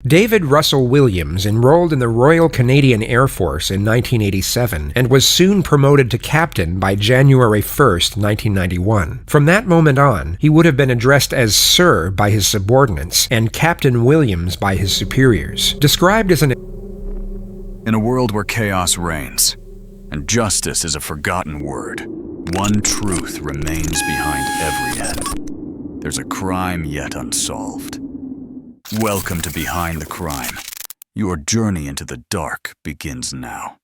David Russell Williams enrolled in the Royal Canadian Air Force in 1987 and was soon promoted to captain by January 1st, 1991. From that moment on, he would have been addressed as Sir by his subordinates and Captain Williams by his superiors. Described as an In a world where chaos reigns, and justice is a forgotten word, one truth remains behind every end. There's a crime yet unsolved. Welcome to Behind the Crime. Your journey into the dark begins now.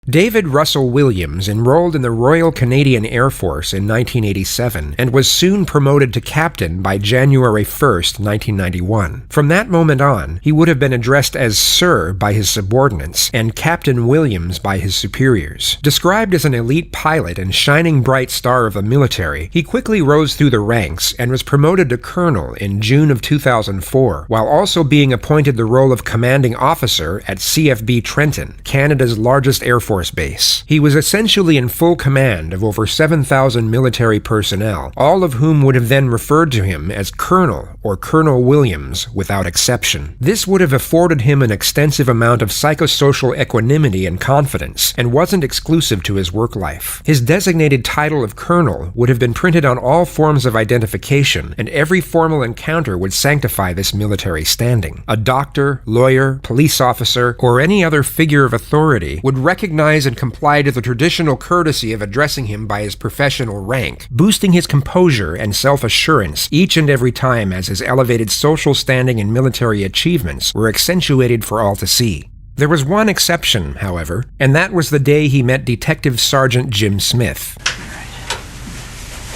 David Russell Williams enrolled in the Royal Canadian Air Force in 1987 and was soon promoted to captain by January 1st, 1991. From that moment on, he would have been addressed as Sir by his subordinates and Captain Williams by his superiors. Described as an elite pilot and shining bright star of the military, he quickly rose through the ranks and was promoted to colonel in June of 2004, while also being appointed the role of commanding officer at CFB Trenton, Canada's largest Air Force base. He was essentially in full command of over 7,000 military personnel, all of whom would have then referred to him as Colonel or Colonel Williams without exception. This would have afforded him an extensive amount of psychosocial equanimity and confidence, and wasn't exclusive to his work life. His designated title of Colonel would have been printed on all forms of identification, and every formal encounter would sanctify this military standing. A doctor, lawyer, police officer, or any other figure of authority would recognize and comply to the traditional courtesy of addressing him by his professional rank, boosting his composure and self-assurance each and every time as his elevated social standing and military achievements were accentuated for all to see. There was one exception, however, and that was the day he met Detective Sergeant Jim Smith.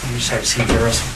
You just have to see Russell.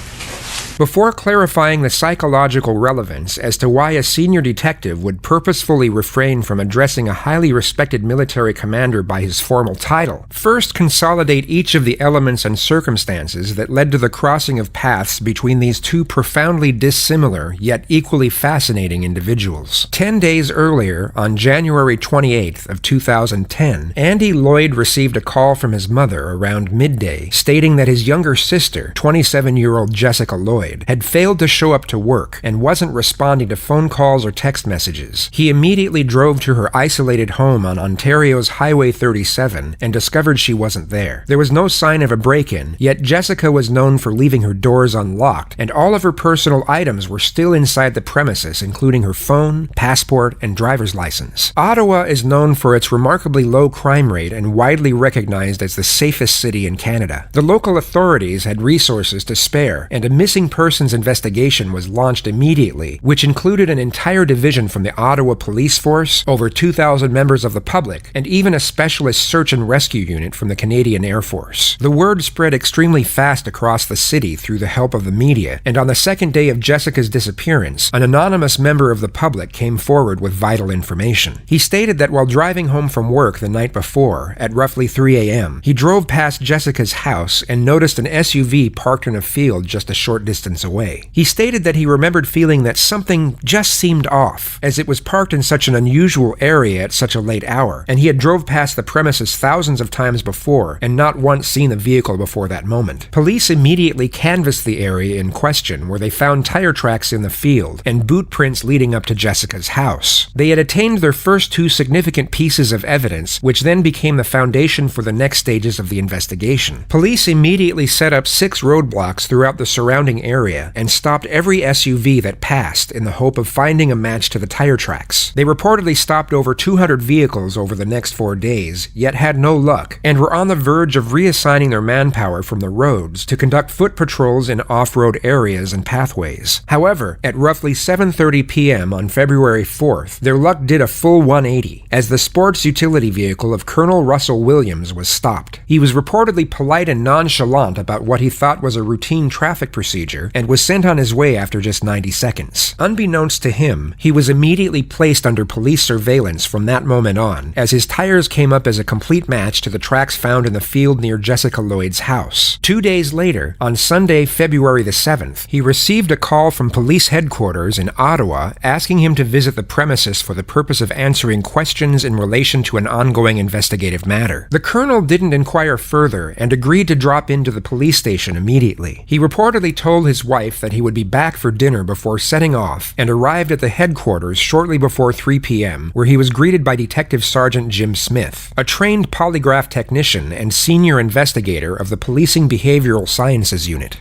Before clarifying the psychological relevance as to why a senior detective would purposefully refrain from addressing a highly respected military commander by his formal title, first consolidate each of the elements and circumstances that led to the crossing of paths between these two profoundly dissimilar yet equally fascinating individuals. 10 days earlier, on January 28th of 2010, Andy Lloyd received a call from his mother around midday stating that his younger sister, 27-year-old Jessica Lloyd, had failed to show up to work and wasn't responding to phone calls or text messages. He immediately drove to her isolated home on Ontario's Highway 37 and discovered she wasn't there. There was no sign of a break-in, yet Jessica was known for leaving her doors unlocked, and all of her personal items were still inside the premises, including her phone, passport, and driver's license. Ottawa is known for its remarkably low crime rate and widely recognized as the safest city in Canada. The local authorities had resources to spare, and a missing persons investigation was launched immediately, which included an entire division from the Ottawa Police Force, over 2,000 members of the public, and even a specialist search and rescue unit from the Canadian Air Force. The word spread extremely fast across the city through the help of the media, and on the second day of Jessica's disappearance, an anonymous member of the public came forward with vital information. He stated that while driving home from work the night before, at roughly 3 a.m., he drove past Jessica's house and noticed an SUV parked in a field just a short distance away. He stated that he remembered feeling that something just seemed off, as it was parked in such an unusual area at such a late hour, and he had drove past the premises thousands of times before and not once seen the vehicle before that moment. Police immediately canvassed the area in question, where they found tire tracks in the field and boot prints leading up to Jessica's house. They had attained their first two significant pieces of evidence, which then became the foundation for the next stages of the investigation. Police immediately set up 6 roadblocks throughout the surrounding area and stopped every SUV that passed in the hope of finding a match to the tire tracks. They reportedly stopped over 200 vehicles over the next 4 days, yet had no luck, and were on the verge of reassigning their manpower from the roads to conduct foot patrols in off-road areas and pathways. However, at roughly 7:30 p.m. on February 4th, their luck did a full 180, as the sports utility vehicle of Colonel Russell Williams was stopped. He was reportedly polite and nonchalant about what he thought was a routine traffic procedure, and was sent on his way after just 90 seconds. Unbeknownst to him, he was immediately placed under police surveillance from that moment on, as his tires came up as a complete match to the tracks found in the field near Jessica Lloyd's house. 2 days later, on Sunday, February the 7th, he received a call from police headquarters in Ottawa asking him to visit the premises for the purpose of answering questions in relation to an ongoing investigative matter. The colonel didn't inquire further and agreed to drop into the police station immediately. He reportedly told his his wife that he would be back for dinner before setting off and arrived at the headquarters shortly before 3 p.m., where he was greeted by Detective Sergeant Jim Smith, a trained polygraph technician and senior investigator of the Policing Behavioral Sciences Unit.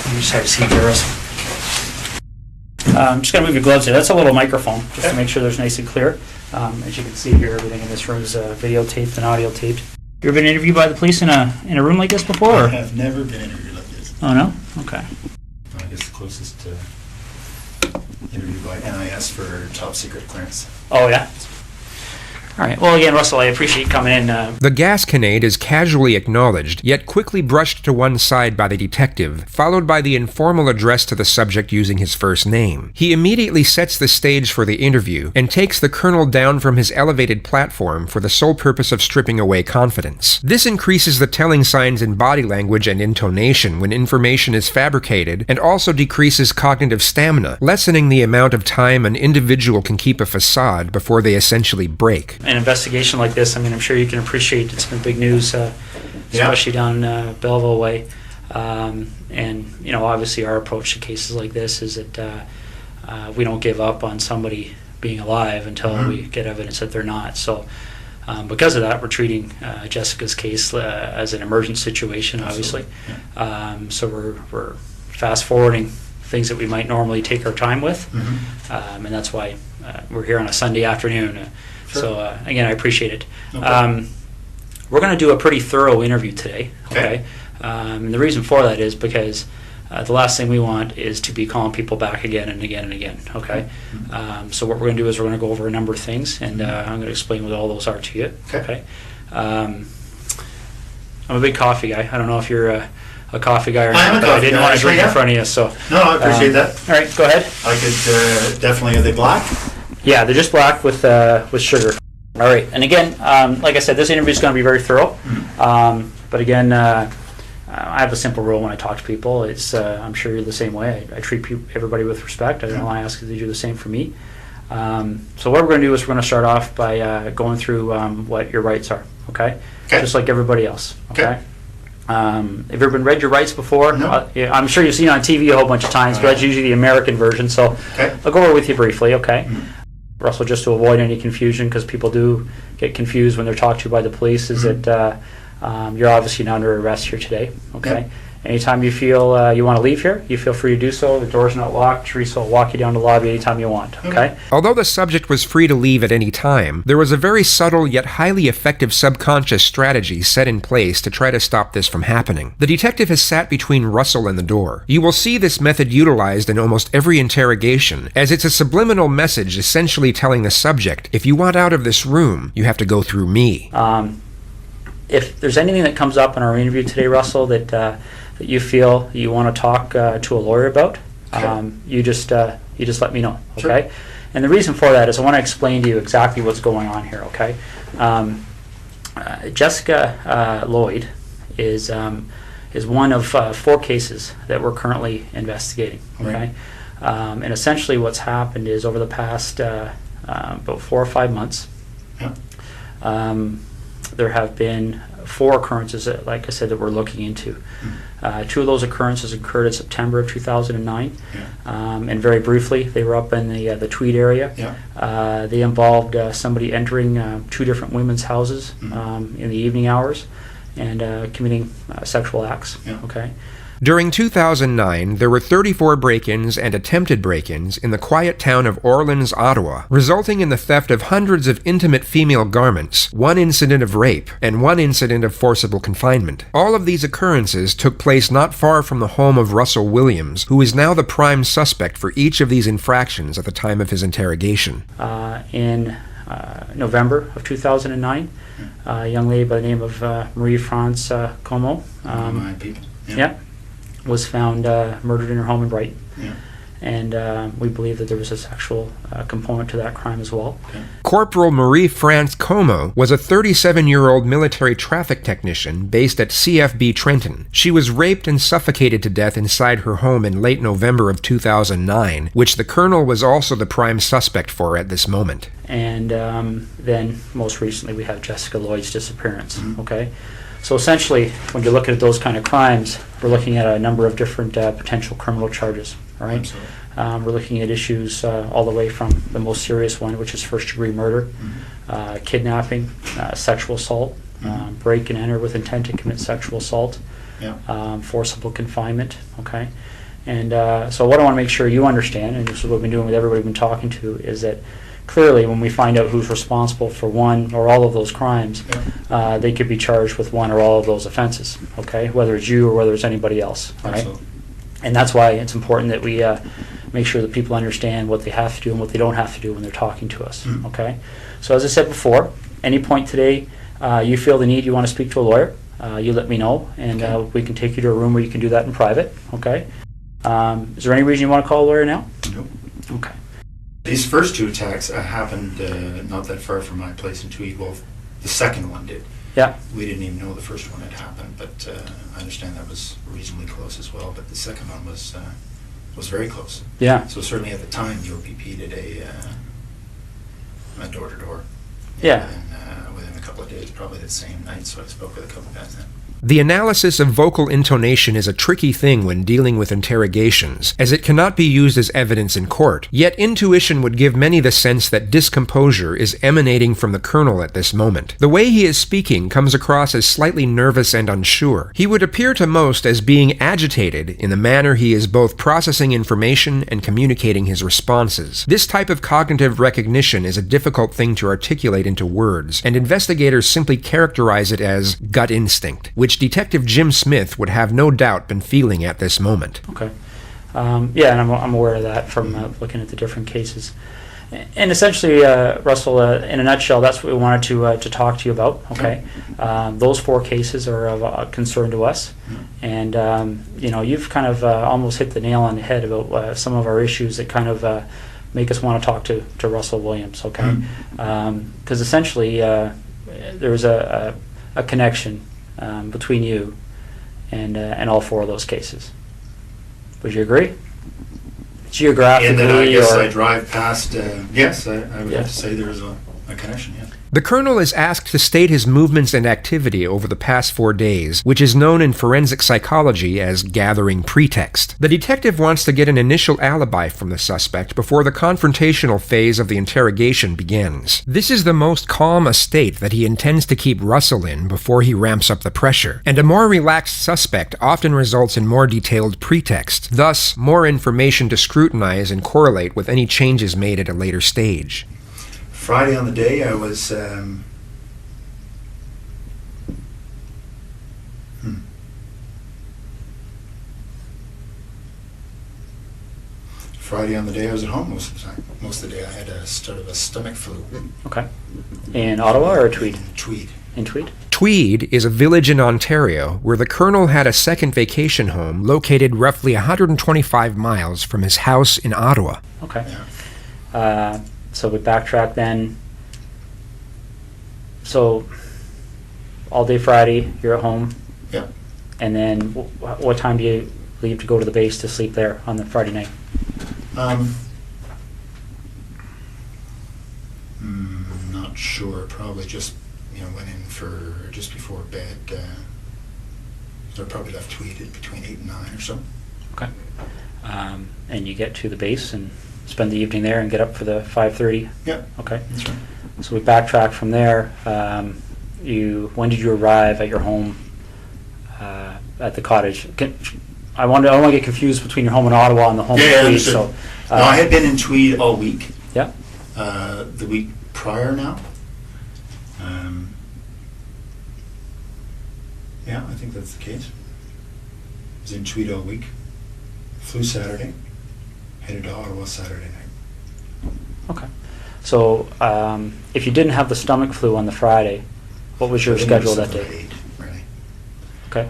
You just have a seat there, Russell. I'm just going to move your gloves here. That's a little microphone, just to make sure there's nice and clear. As you can see here, everything in this room is videotaped and audio taped. You ever been interviewed by the police in a room like this before? I have never been interviewed like this. Oh, no? Okay. I guess the closest interview by NIS for top secret clearance. Oh, yeah? All right. Well, again, Russell, I appreciate you coming in. The gasconade is casually acknowledged, yet quickly brushed to one side by the detective, followed by the informal address to the subject using his first name. He immediately sets the stage for the interview and takes the colonel down from his elevated platform for the sole purpose of stripping away confidence. This increases the telling signs in body language and intonation when information is fabricated, and also decreases cognitive stamina, lessening the amount of time an individual can keep a facade before they essentially break. An investigation like this, I mean, I'm sure you can appreciate it's been big news, especially down Belleville way. And, you know, obviously our approach to cases like this is that we don't give up on somebody being alive until we get evidence that they're not. So because of that, we're treating Jessica's case as an emergent situation, obviously. So we're fast forwarding things that we might normally take our time with. And that's why we're here on a Sunday afternoon. So again, I appreciate it. We're going to do a pretty thorough interview today. Okay. And the reason for that is because the last thing we want is to be calling people back again and again and again. Okay. So what we're going to do is we're going to go over a number of things, and I'm going to explain what all those are to you. Okay. I'm a big coffee guy. I don't know if you're a coffee guy or not, but I didn't want to drink in front of you. So no, I appreciate that. All right, go ahead. I could definitely. Are they black? Yeah, they're just black with sugar. All right, and again, like I said, this interview is going to be very thorough. But again, I have a simple rule when I talk to people. It's I'm sure you're the same way. I treat everybody with respect. I don't ask if they do the same for me. So what we're going to do is we're going to start off by going through what your rights are. Okay? Just like everybody else. Okay. Have you ever read your rights before? No. Yeah, I'm sure you've seen it on TV a whole bunch of times, but that's usually the American version. So I'll go over with you briefly. Okay. Russell, just to avoid any confusion, because people do get confused when they're talked to by the police, is that you're obviously not under arrest here today. Okay. Anytime you feel you want to leave here, you feel free to do so. The door's not locked. Teresa will walk you down to the lobby anytime you want. Okay. Although the subject was free to leave at any time, there was a very subtle yet highly effective subconscious strategy set in place to try to stop this from happening. The detective has sat between Russell and the door. You will see this method utilized in almost every interrogation, as it's a subliminal message essentially telling the subject, if you want out of this room, you have to go through me. If there's anything that comes up in our interview today, Russell, that you feel you want to talk to a lawyer about, you just let me know, okay? And the reason for that is I want to explain to you exactly what's going on here, okay? Jessica Lloyd is one of 4 cases that we're currently investigating, okay? And essentially what's happened is over the past about 4 or 5 months, there have been 4 occurrences that, like I said, that we're looking into. 2 of those occurrences occurred in September of 2009, and very briefly, they were up in the Tweed area. They involved somebody entering 2 different women's houses in the evening hours and committing sexual acts. Okay. During 2009, there were 34 break-ins and attempted break-ins in the quiet town of Orleans, Ottawa, resulting in the theft of hundreds of intimate female garments, 1 incident of rape, and 1 incident of forcible confinement. All of these occurrences took place not far from the home of Russell Williams, who is now the prime suspect for each of these infractions at the time of his interrogation. In November of 2009, a young lady by the name of Marie-France Como. My people. Was found murdered in her home in Brighton. And we believe that there was a sexual component to that crime as well. Corporal Marie-France Como was a 37-year-old military traffic technician based at CFB Trenton. She was raped and suffocated to death inside her home in late November of 2009, which the colonel was also the prime suspect for at this moment. And then most recently we have Jessica Lloyd's disappearance. Okay. So essentially, when you're looking at those kind of crimes, we're looking at a number of different potential criminal charges, all right? Absolutely. We're looking at issues all the way from the most serious one, which is first-degree murder, kidnapping, sexual assault, break and enter with intent to commit sexual assault, Yeah. forcible confinement, okay? And so what I want to make sure you understand, and this is what we've been doing with everybody we've been talking to, is that clearly when we find out who's responsible for one or all of those crimes, they could be charged with one or all of those offenses, okay? Whether it's you or whether it's anybody else, all right? Absolutely. And that's why it's important that we make sure that people understand what they have to do and what they don't have to do when they're talking to us, okay? So as I said before, any point today you feel the need, you want to speak to a lawyer, you let me know, and we can take you to a room where you can do that in private, okay? Is there any reason you want to call a lawyer now? Nope. Okay. These first two attacks happened not that far from my place in Tweed. Well, the second one did. Yeah. We didn't even know the first one had happened, but I understand that was reasonably close as well. But the second one was very close. Yeah. So certainly at the time, the OPP did a door-to-door. Yeah. And within a couple of days, probably the same night. So I spoke with a couple of guys then. The analysis of vocal intonation is a tricky thing when dealing with interrogations, as it cannot be used as evidence in court. Yet intuition would give many the sense that discomposure is emanating from the colonel at this moment. The way he is speaking comes across as slightly nervous and unsure. He would appear to most as being agitated in the manner he is both processing information and communicating his responses. This type of cognitive recognition is a difficult thing to articulate into words, and investigators simply characterize it as gut instinct, which Detective Jim Smith would have no doubt been feeling at this moment. Okay. Yeah, and I'm aware of that from looking at the different cases. And essentially, Russell, in a nutshell, that's what we wanted to talk to you about, okay? Those four cases are of concern to us. And, you've kind of almost hit the nail on the head about some of our issues that kind of make us want to talk to Russell Williams, okay? Because essentially, there's a connection between you and all four of those cases. Would you agree? Geographically, And then I guess or I drive past. Yes, I would Yeah. have to say there is a connection. Yeah. The colonel is asked to state his movements and activity over the past 4 days, which is known in forensic psychology as gathering pretext. The detective wants to get an initial alibi from the suspect before the confrontational phase of the interrogation begins. This is the most calm a state that he intends to keep Russell in before he ramps up the pressure, and a more relaxed suspect often results in more detailed pretext, thus more information to scrutinize and correlate with any changes made at a later stage. Friday on the day, I was. Friday on the day, I was at home most of the time. Most of the day, I had a sort of a stomach flu. okay. In Ottawa or Tweed? Tweed. In Tweed? Tweed is a village in Ontario where the colonel had a second vacation home located roughly 125 miles from his house in Ottawa. Okay. Yeah. So we backtrack then. So all day Friday, you're at home, Yeah. and then what time do you leave to go to the base to sleep there on the Friday night? Not sure. Probably just went in for just before bed. So I probably left Tweed at between 8 and 9 or so. Okay. And you get to the base and spend the evening there and get up for the 5:30? Yeah. Okay. That's right. So we backtrack from there. When did you arrive at your home at the cottage? I don't want to get confused between your home in Ottawa and the home in Tweed. Understood. So, No, I had been in Tweed all week. yeah. The week prior now. Yeah, I think that's the case. Was in Tweed all week. Flew Saturday. Headed to Ottawa Saturday night. Okay. So if you didn't have the stomach flu on the Friday, what was your I think schedule it was that something day? like 8, really. Okay.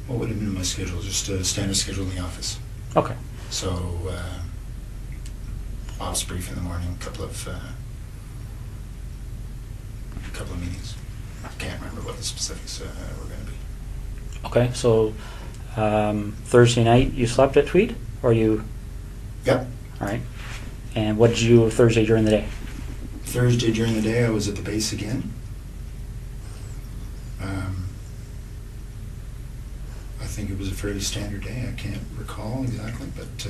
What would have been my schedule? Just a standard schedule in the office. Okay. So, ops brief in the morning, a couple of meetings. I can't remember what the specifics were going to be. Okay. So Thursday night you slept at Tweed, or you? Yep. All right. And what did you do Thursday during the day? Thursday during the day, I was at the base again. I think it was a fairly standard day. I can't recall exactly, but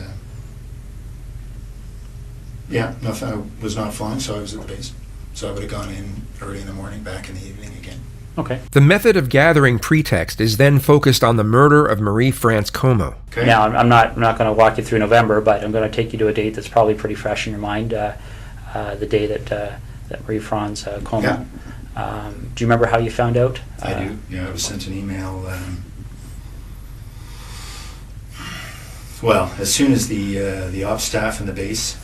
yeah, nothing. I was not flying, so I was at the base. So I would have gone in early in the morning, back in the evening again. Okay. The method of gathering pretext is then focused on the murder of Marie-France Como. Okay. Now, I'm not going to walk you through November, but I'm going to take you to a date that's probably pretty fresh in your mind. The day that Marie-France Como. Yeah. Do you remember how you found out? I do. Yeah, I was sent an email. Well, as soon as the ops staff and the base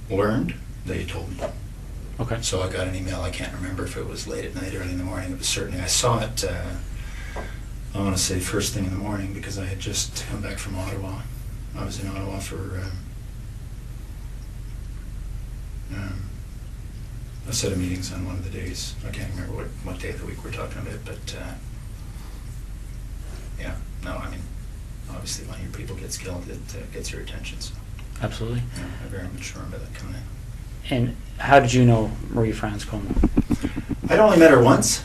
learned, they told me. Okay. So I got an email. I can't remember if it was late at night, early in the morning. It was certainly. I saw it. I want to say first thing in the morning because I had just come back from Ottawa. I was in Ottawa for a set of meetings on one of the days. I can't remember what day of the week we're talking about, but yeah. No, I mean, obviously when your people gets killed, it gets your attention. So Absolutely. yeah, I very much remember that coming in. And how did you know Marie-France Como? I'd only met her once.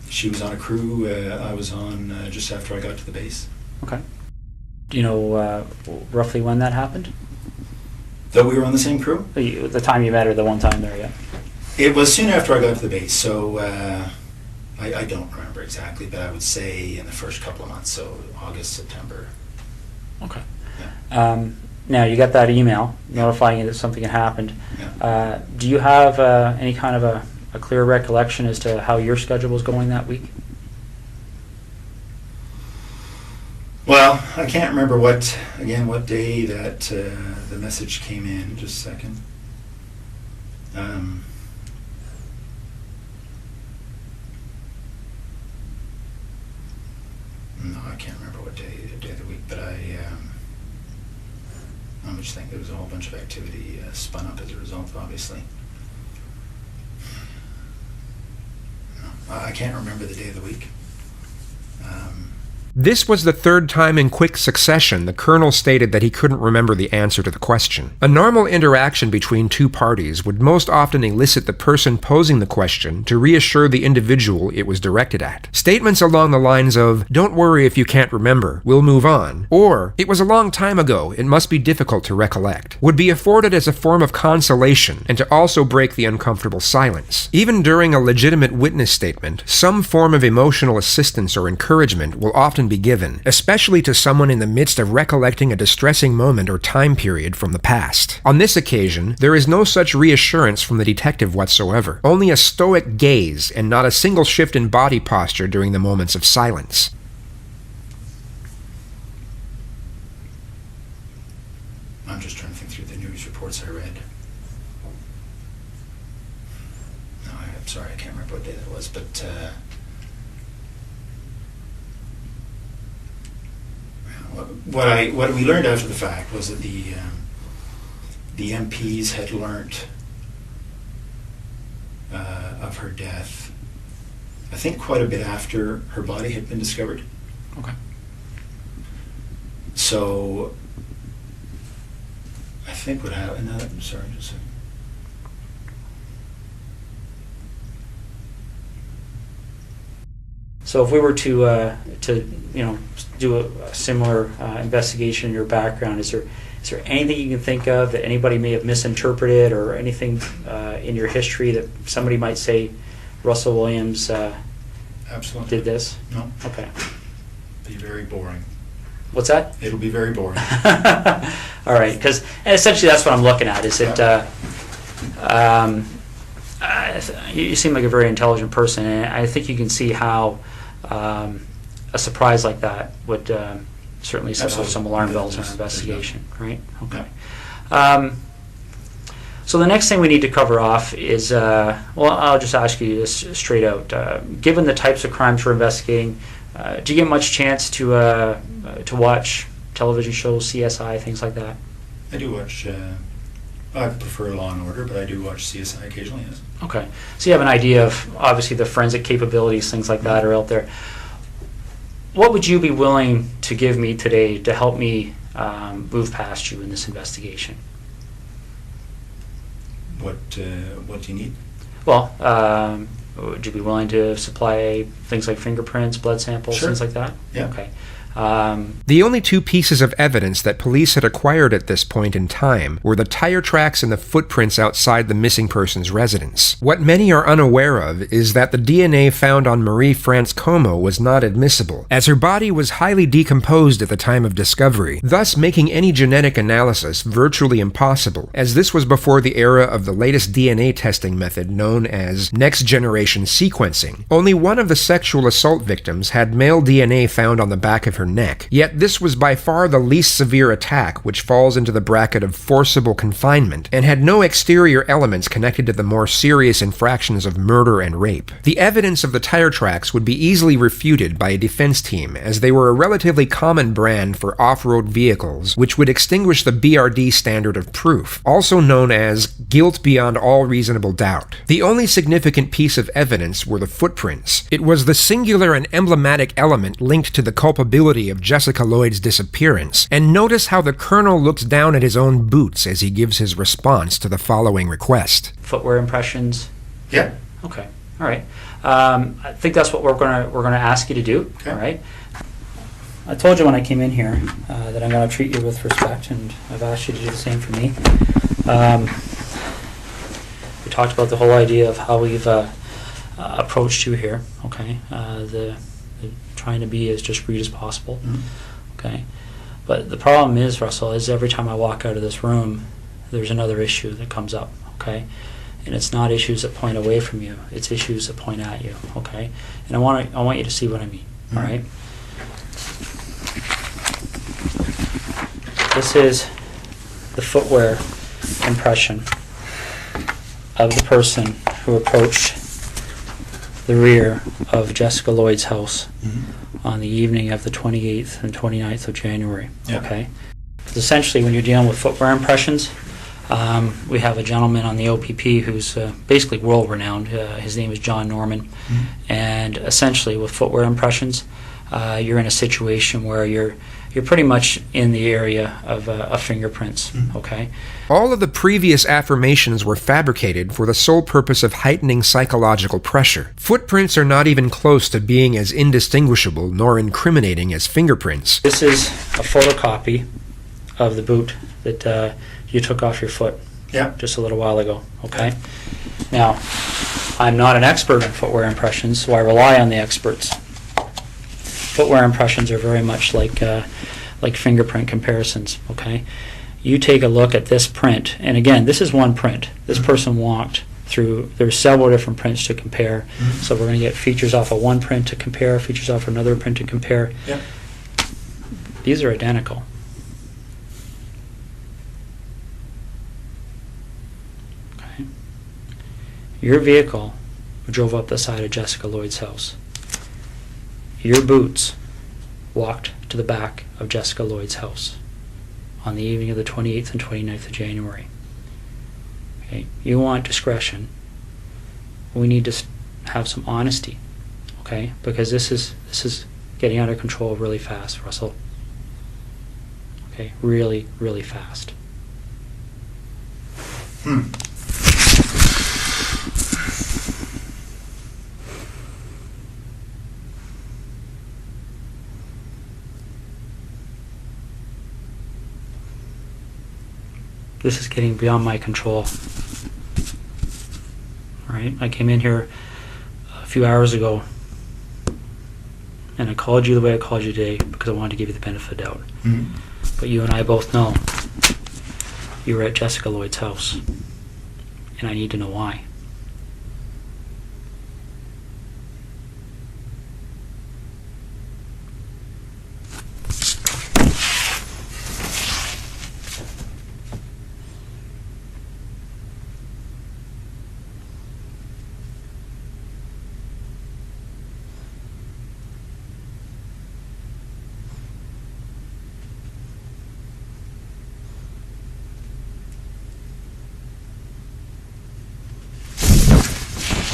She was on a crew I was on just after I got to the base. Okay. Do you know roughly when that happened? Though we were on the same crew? The time you met her, the one time there, yeah? It was soon after I got to the base, so I don't remember exactly, but I would say in the first couple of months, so August, September. Okay. Yeah. Now, you got that email notifying you that something had happened. Yeah. Do you have any kind of a clear recollection as to how your schedule was going that week? Well, I can't remember what day that the message came in. Just a second. No, I can't remember what day of the week, but I just think there was a whole bunch of activity spun up as a result, obviously. No, I can't remember the day of the week. This was the third time in quick succession the colonel stated that he couldn't remember the answer to the question. A normal interaction between two parties would most often elicit the person posing the question to reassure the individual it was directed at. Statements along the lines of, "Don't worry if you can't remember, we'll move on," or "It was a long time ago, it must be difficult to recollect," would be afforded as a form of consolation and to also break the uncomfortable silence. Even during a legitimate witness statement, some form of emotional assistance or encouragement will often be given, especially to someone in the midst of recollecting a distressing moment or time period from the past. On this occasion, there is no such reassurance from the detective whatsoever, only a stoic gaze and not a single shift in body posture during the moments of silence. I'm just trying to think through the news reports I read. No, I'm sorry, I can't remember what day that was, but what we learned after the fact was that the MPs had learnt of her death, I think quite a bit after her body had been discovered. Okay. So I think what happened. Sorry, just a second. So if we were to do a similar investigation in your background, is there anything you can think of that anybody may have misinterpreted, or anything in your history that somebody might say Russell Williams Absolutely did this? No. Okay. Be very boring. What's that? It'll be very boring. All right, because essentially that's what I'm looking at. Is it? You seem like a very intelligent person, and I think you can see how a surprise like that would certainly set off Absolutely. some alarm bells in our There's investigation, right? Okay. Yeah. So the next thing we need to cover off is, I'll just ask you this straight out. Given the types of crimes we're investigating, do you get much chance to watch television shows, CSI, things like that? I do watch. I prefer Law and Order, but I do watch CSI occasionally. Yes. Okay. So you have an idea of, obviously, the forensic capabilities, things like that are out there. What would you be willing to give me today to help me move past you in this investigation? What do you need? Well, Would you be willing to supply things like fingerprints, blood samples, Sure. things like that? Yeah. Okay. The only two pieces of evidence that police had acquired at this point in time were the tire tracks and the footprints outside the missing person's residence. What many are unaware of is that the DNA found on Marie France Como was not admissible, as her body was highly decomposed at the time of discovery, thus making any genetic analysis virtually impossible, as this was before the era of the latest DNA testing method known as next-generation sequencing. Only one of the sexual assault victims had male DNA found on the back of her neck, yet this was by far the least severe attack, which falls into the bracket of forcible confinement, and had no exterior elements connected to the more serious infractions of murder and rape. The evidence of the tire tracks would be easily refuted by a defense team, as they were a relatively common brand for off-road vehicles, which would extinguish the BRD standard of proof, also known as guilt beyond all reasonable doubt. The only significant piece of evidence were the footprints. It was the singular and emblematic element linked to the culpability of Jessica Lloyd's disappearance, and notice how the colonel looks down at his own boots as he gives his response to the following request. Footwear impressions? Yeah. Okay. All right. I think that's what we're gonna ask you to do. Okay. All right. I told you when I came in here that I'm gonna treat you with respect, and I've asked you to do the same for me. We talked about the whole idea of how we've approached you here. Okay. The trying to be as discreet as possible. Okay. But the problem is, Russell, is every time I walk out of this room, there's another issue that comes up. Okay. And it's not issues that point away from you, it's issues that point at you. Okay. And I want you to see what I mean. All right. This is the footwear impression of the person who approached the rear of Jessica Lloyd's house on the evening of the 28th and 29th of January. Yeah. Okay. Essentially, when you're dealing with footwear impressions, we have a gentleman on the OPP who's basically world-renowned. His name is John Norman. And essentially, with footwear impressions, you're in a situation where you're pretty much in the area of fingerprints. Okay. All of the previous affirmations were fabricated for the sole purpose of heightening psychological pressure. Footprints are not even close to being as indistinguishable nor incriminating as fingerprints. This is a photocopy of the boot that you took off your foot just a little while ago. Okay. Now, I'm not an expert in footwear impressions, so I rely on the experts. Footwear impressions are very much like fingerprint comparisons. Okay. You take a look at this print, and again, this is one print. This person walked through, there's several different prints to compare. So we're going to get features off of one print to compare, features off another print to compare. Yeah. These are identical. Okay. Your vehicle drove up the side of Jessica Lloyd's house. Your boots walked to the back of Jessica Lloyd's house on the evening of the 28th and 29th of January. Okay. You want discretion. We need to have some honesty. Okay, because this is getting out of control really fast, Russell. Okay, really, really fast. This is getting beyond my control. All right, I came in here a few hours ago, and I called you the way I called you today because I wanted to give you the benefit of the doubt. But you and I both know you were at Jessica Lloyd's house, and I need to know why.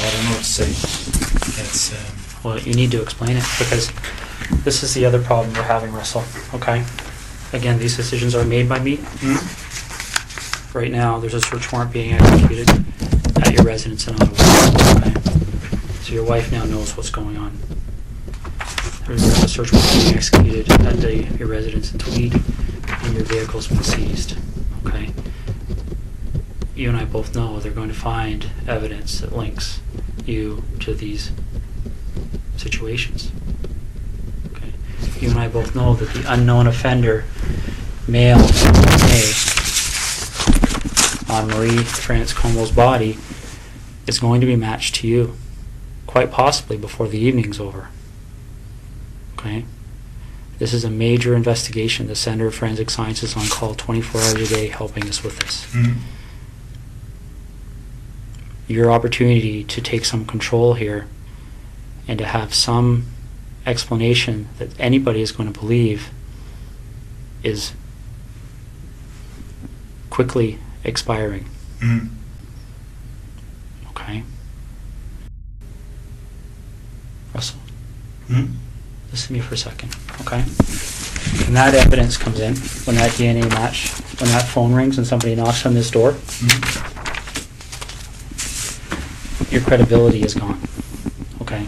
I don't know what to say. It's Well, you need to explain it because this is the other problem we're having, Russell. Okay? Again, these decisions are made by me. Right now, there's a search warrant being executed at your residence in Ottawa. Okay? So your wife now knows what's going on. There's a search warrant being executed at your residence in Tweed, and your vehicle's been seized. Okay. You and I both know they're going to find evidence that links you to these situations. Okay. You and I both know that the unknown offender male DNA on Marie France Comeau's body is going to be matched to you, quite possibly before the evening's over. Okay? This is a major investigation. The Center of Forensic Science is on call 24 hours a day helping us with this. Mm-hmm. Your opportunity to take some control here and to have some explanation that anybody is going to believe is quickly expiring. Mm-hmm. Okay? Russell, Mm-hmm. listen to me for a second, okay? When that evidence comes in, when that DNA match, when that phone rings and somebody knocks on this door, Mm-hmm. your credibility is gone, okay?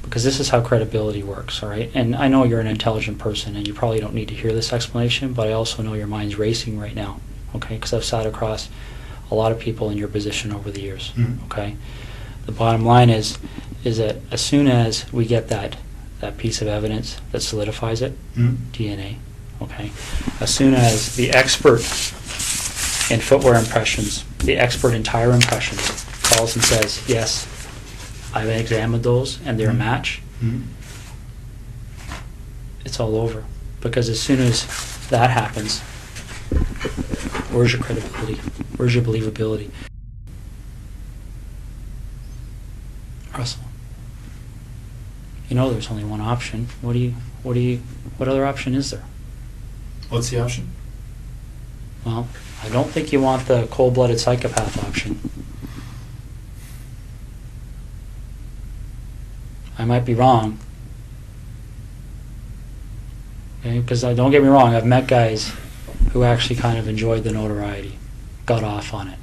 Because this is how credibility works, all right? And I know you're an intelligent person and you probably don't need to hear this explanation, but I also know your mind's racing right now, okay? Because I've sat across a lot of people in your position over the years, Mhm. okay? The bottom line is that as soon as we get that piece of evidence that solidifies it, Mm-hmm. DNA, okay? As soon as the expert in footwear impressions, the expert in tire impressions, calls and says, yes, I've examined those and they're a match, Mm-hmm. it's all over. Because as soon as that happens, where's your credibility? Where's your believability? Russell, you know there's only one option. What other option is there? What's the option? Well, I don't think you want the cold-blooded psychopath option. I might be wrong. Okay, because don't get me wrong, I've met guys who actually kind of enjoyed the notoriety, got off on it,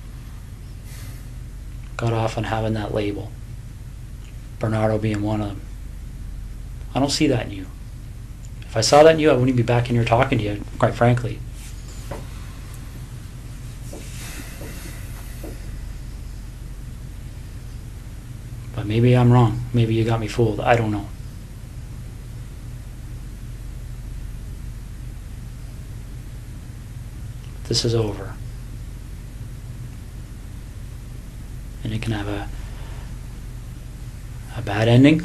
got off on having that label. Bernardo being one of them. I don't see that in you. If I saw that in you, I wouldn't be back in here talking to you, quite frankly. But maybe I'm wrong. Maybe you got me fooled. I don't know. This is over. And it can have a bad ending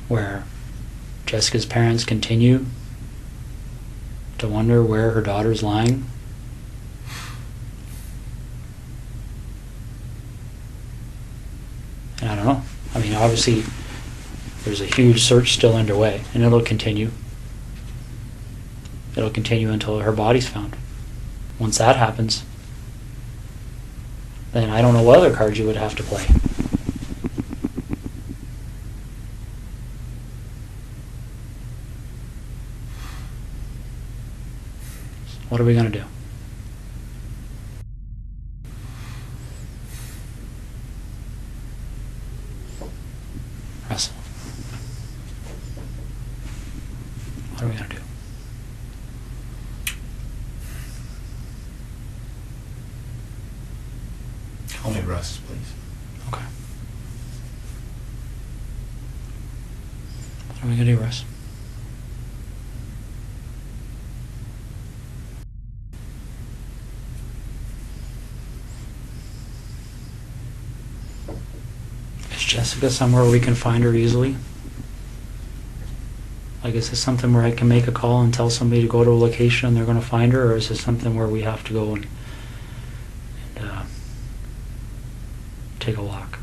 where Jessica's parents continue to wonder where her daughter's lying. And I don't know. I mean, obviously, there's a huge search still underway, and it'll continue. It'll continue until her body's found. Once that happens, then I don't know what other cards you would have to play. What are we going to do? Russell. What are we going to do? Call me Russ, please. Okay. What are we going to do, Russ? Is Jessica somewhere we can find her easily? Like, is this something where I can make a call and tell somebody to go to a location and they're going to find her, or is this something where we have to go and take a walk?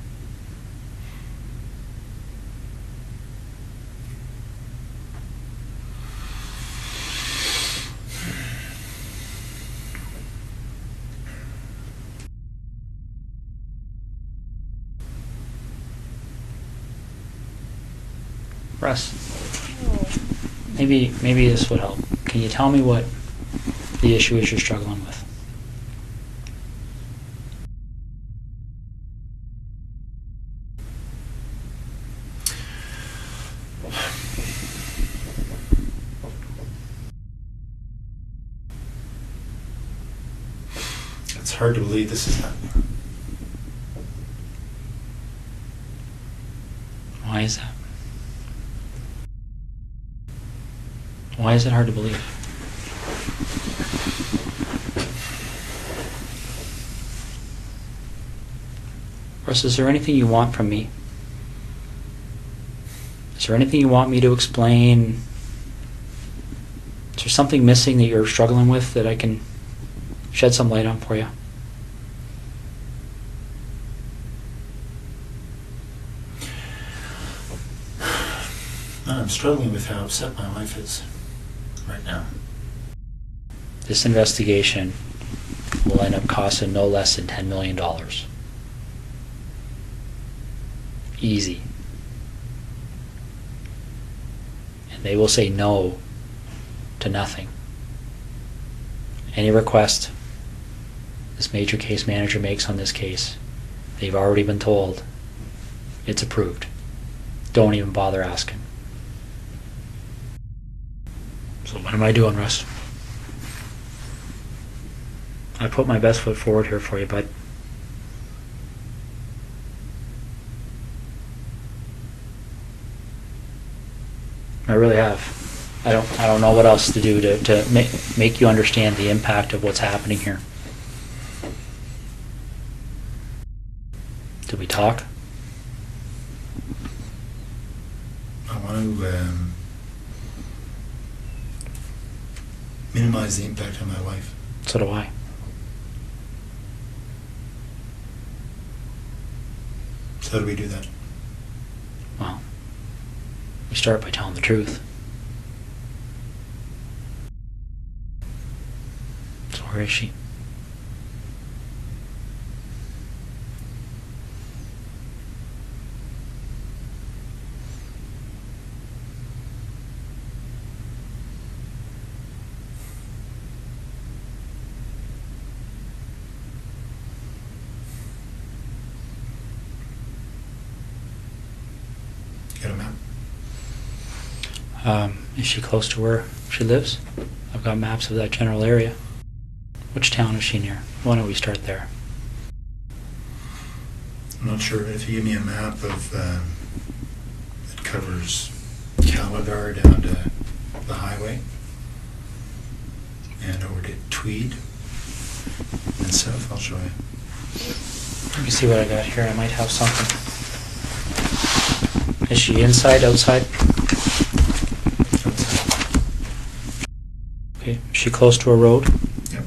Russ, maybe this would help. Can you tell me what the issue is you're struggling with? It's hard to believe this is happening. Why is that? Why is it hard to believe? Russ, is there anything you want from me? Is there anything you want me to explain? Is there something missing that you're struggling with that I can shed some light on for you? I'm struggling with how upset my wife is right now. This investigation will end up costing no less than $10 million. Easy. And they will say no to nothing. Any request this major case manager makes on this case, they've already been told it's approved. Don't even bother asking. So what am I doing, Russ? I put my best foot forward here for you, bud. I really have. I don't know what else to do to make you understand the impact of what's happening here. Did we talk? I want to minimize the impact on my wife. So do I. So how do we do that? Well, we start by telling the truth. So where is she? Get a map. Is she close to where she lives? I've got maps of that general area. Which town is she near? Why don't we start there? I'm not sure if you give me a map of that covers Calabar down to the highway and over to Tweed and south. I'll show you. Let me see what I got here. I might have something. Is she inside, outside? Okay. Is she close to a road? Yep.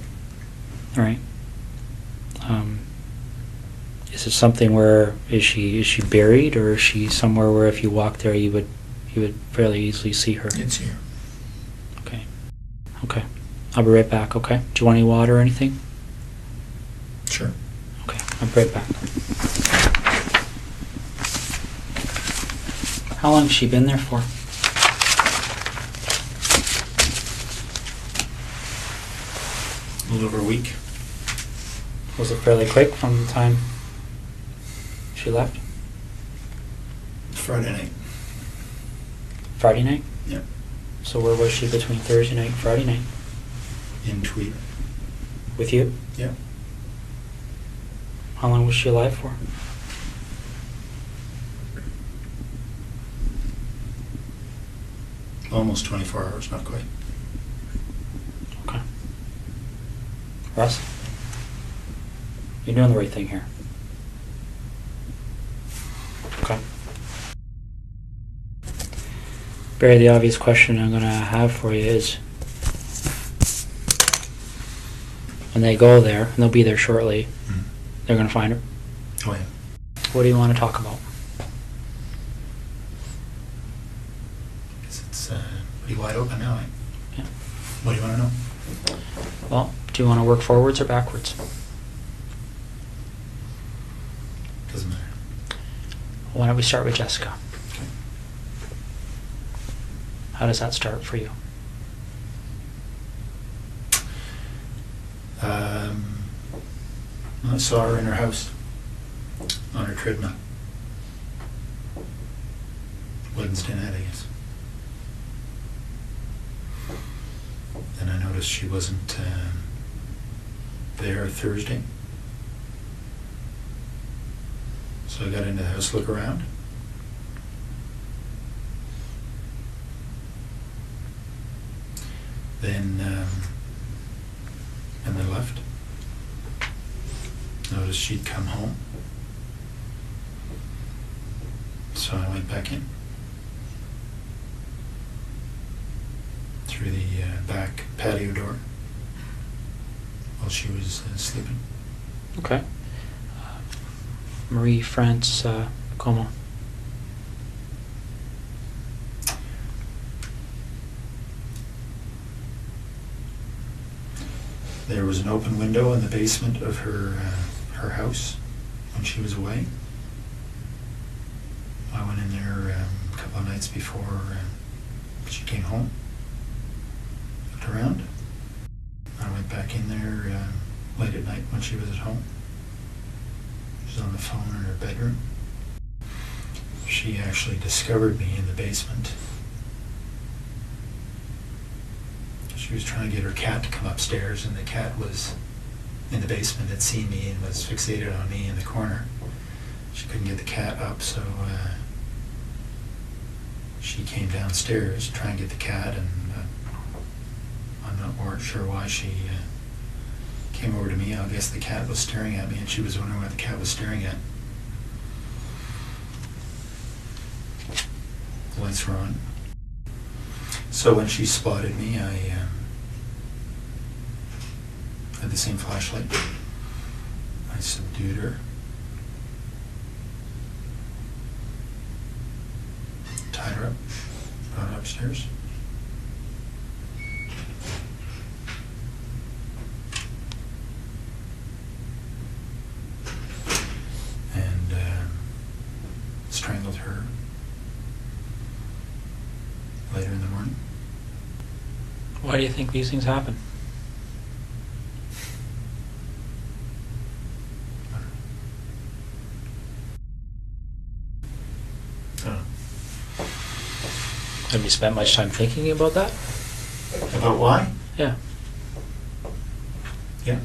All right. Is it something where is she buried, or is she somewhere where if you walk there you would fairly easily see her? It's here. Okay. Okay. I'll be right back. Okay. Do you want any water or anything? Sure. Okay. I'll be right back. How long has she been there for? A little over a week. Was it fairly quick from the time she left? Friday night. Friday night? Yep. So where was she between Thursday night and Friday night? In Tweed. With you? Yep. How long was she alive for? Almost 24 hours, not quite. Okay. Russ? You're doing the right thing here. Okay. Barry, the obvious question I'm going to have for you is, when they go there, and they'll be there shortly, they're going to find her. Oh, yeah. What do you want to talk about? It's pretty wide open now, eh? Yeah. What do you want to know? Well, do you want to work forwards or backwards? Doesn't matter. Why don't we start with Jessica? Okay. How does that start for you? I saw her in her house on her treadmill. Wednesday night, I guess. Then I noticed she wasn't there Thursday. So I got into the house, look around. Then, and then left. Noticed she'd come home. So I went back in. Through the back patio door while she was sleeping. Okay. Marie France Como. There was an open window in the basement of her house when she was away. I went in there a couple of nights before she came home. Looked around. I went back in there late at night when she was at home. She was on the phone in her bedroom. She actually discovered me in the basement. She was trying to get her cat to come upstairs, and the cat was in the basement, had seen me and was fixated on me in the corner. She couldn't get the cat up, so she came downstairs to try and get the cat, and I'm not more sure why she came over to me. I guess the cat was staring at me, and she was wondering what the cat was staring at. The lights were on. So when she spotted me, I had the same flashlight. I subdued her. Tied her up, brought her upstairs. And strangled her later in the morning. Why do you think these things happen? Have you spent much time thinking about that? About why? Yeah. Yeah.